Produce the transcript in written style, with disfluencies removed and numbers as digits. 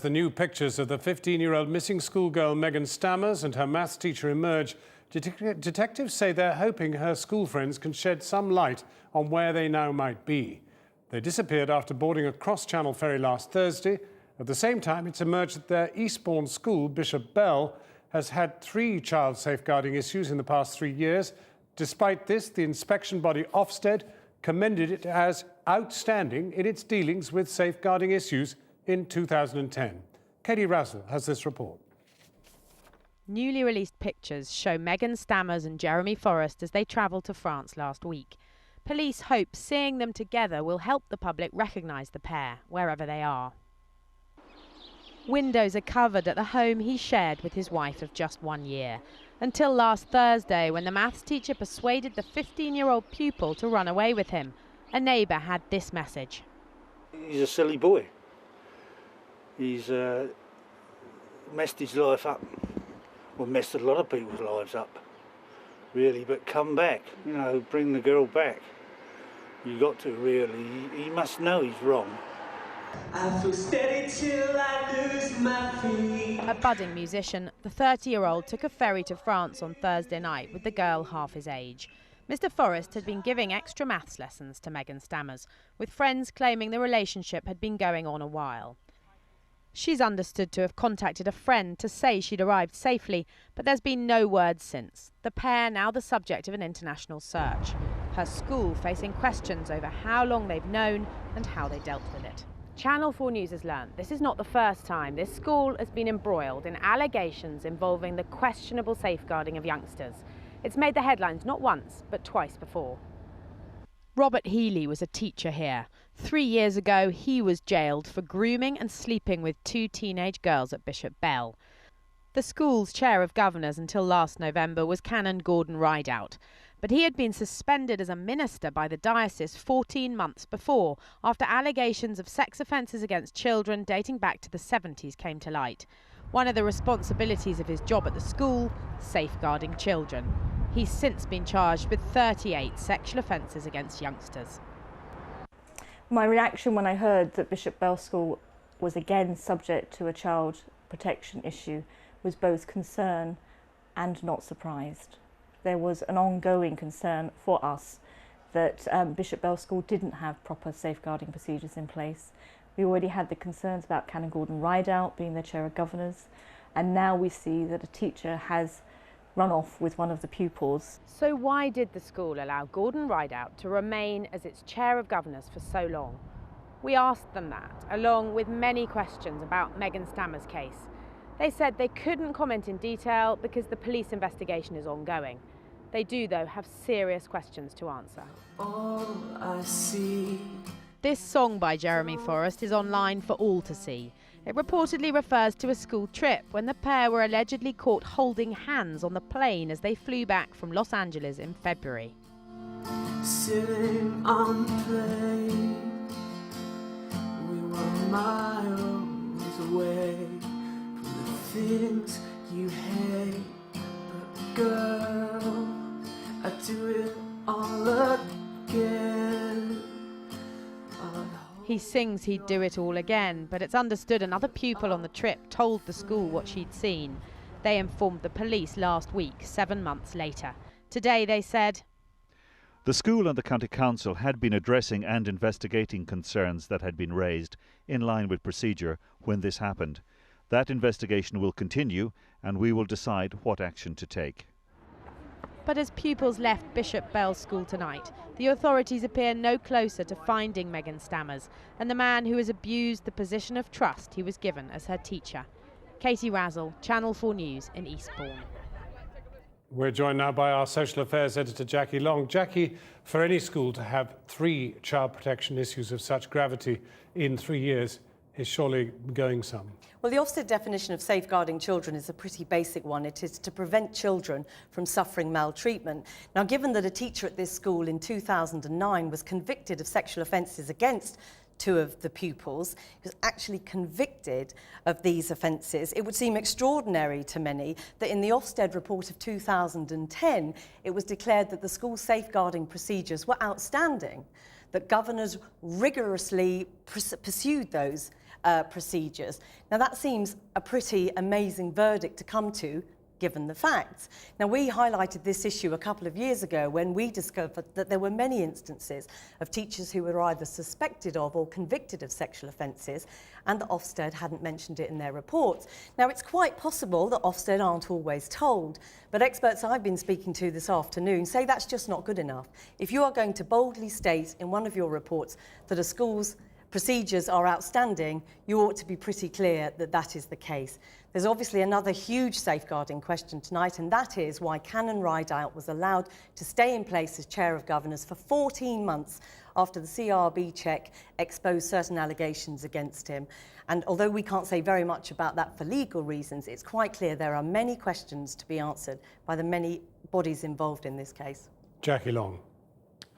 As the new pictures of the 15-year-old missing schoolgirl Megan Stammers and her maths teacher emerge, detectives say they're hoping her school friends can shed some light on where they now might be. They disappeared after boarding a cross-channel ferry last Thursday. At the same time, it's emerged that their Eastbourne school, Bishop Bell, has had 3 child safeguarding issues in the past 3 years. Despite this, the inspection body Ofsted commended it as outstanding in its dealings with safeguarding issues in 2010. Katie Razzle has this report. Newly released pictures show Megan Stammers and Jeremy Forrest as they travelled to France last week. Police hope seeing them together will help the public recognise the pair, wherever they are. Windows are covered at the home he shared with his wife of just 1 year, until last Thursday when the maths teacher persuaded the 15-year-old pupil to run away with him. A neighbour had this message. He's a silly boy. He's messed his life up. Well, messed a lot of people's lives up, really, but come back, you know, bring the girl back. You got to, really. He must know he's wrong. I feel steady till I lose my feet. A budding musician, the 30-year-old took a ferry to France on Thursday night with the girl half his age. Mr. Forrest had been giving extra maths lessons to Megan Stammers, with friends claiming the relationship had been going on a while. She's understood to have contacted a friend to say she'd arrived safely, but there's been no word since. The pair now the subject of an international search. Her school facing questions over how long they've known and how they dealt with it. Channel 4 News has learned this is not the first time this school has been embroiled in allegations involving the questionable safeguarding of youngsters. It's made the headlines not once, but twice before. Robert Healy was a teacher here. 3 years ago, he was jailed for grooming and sleeping with 2 teenage girls at Bishop Bell. The school's chair of governors until last November was Canon Gordon Rideout, but he had been suspended as a minister by the diocese 14 months before, after allegations of sex offences against children dating back to the 70s came to light. One of the responsibilities of his job at the school, safeguarding children. He's since been charged with 38 sexual offences against youngsters. My reaction when I heard that Bishop Bell School was again subject to a child protection issue was both concern and not surprised. There was an ongoing concern for us that Bishop Bell School didn't have proper safeguarding procedures in place. We already had the concerns about Canon Gordon Rideout being the chair of governors, and now we see that a teacher has run off with one of the pupils. So why did the school allow Gordon Rideout to remain as its chair of governors for so long? We asked them that, along with many questions about Megan Stammers' case. They said they couldn't comment in detail because the police investigation is ongoing. They do, though, have serious questions to answer. All I see. This song by Jeremy Forrest is online for all to see. It reportedly refers to a school trip when the pair were allegedly caught holding hands on the plane as they flew back from Los Angeles in February. Sitting on the plane, we were miles away from the things you hate. But girl, I do it all again. He sings he'd do it all again, but it's understood another pupil on the trip told the school what she'd seen. They informed the police last week, 7 months later. Today they said, the school and the county council had been addressing and investigating concerns that had been raised in line with procedure when this happened. That investigation will continue and we will decide what action to take. But as pupils left Bishop Bell School tonight, the authorities appear no closer to finding Megan Stammers and the man who has abused the position of trust he was given as her teacher. Katie Razzle, Channel 4 News in Eastbourne. We're joined now by our social affairs editor, Jackie Long. Jackie, for any school to have 3 child protection issues of such gravity in 3 years is surely going some. Well, the Ofsted definition of safeguarding children is a pretty basic one. It is to prevent children from suffering maltreatment. Now, given that a teacher at this school in 2009 was convicted of sexual offences against 2 of the pupils, he was actually convicted of these offences, it would seem extraordinary to many that in the Ofsted report of 2010, it was declared that the school's safeguarding procedures were outstanding. that governors rigorously pursued those procedures. Now that seems a pretty amazing verdict to come to, given the facts. Now, we highlighted this issue a couple of years ago when we discovered that there were many instances of teachers who were either suspected of or convicted of sexual offences, and that Ofsted hadn't mentioned it in their reports. Now, it's quite possible that Ofsted aren't always told, but experts I've been speaking to this afternoon say that's just not good enough. If you are going to boldly state in one of your reports that a school's procedures are outstanding, you ought to be pretty clear that that is the case. There's obviously another huge safeguarding question tonight, and that is why Canon Rideout was allowed to stay in place as Chair of Governors for 14 months after the CRB check exposed certain allegations against him. And although we can't say very much about that for legal reasons, it's quite clear there are many questions to be answered by the many bodies involved in this case. Jackie Long.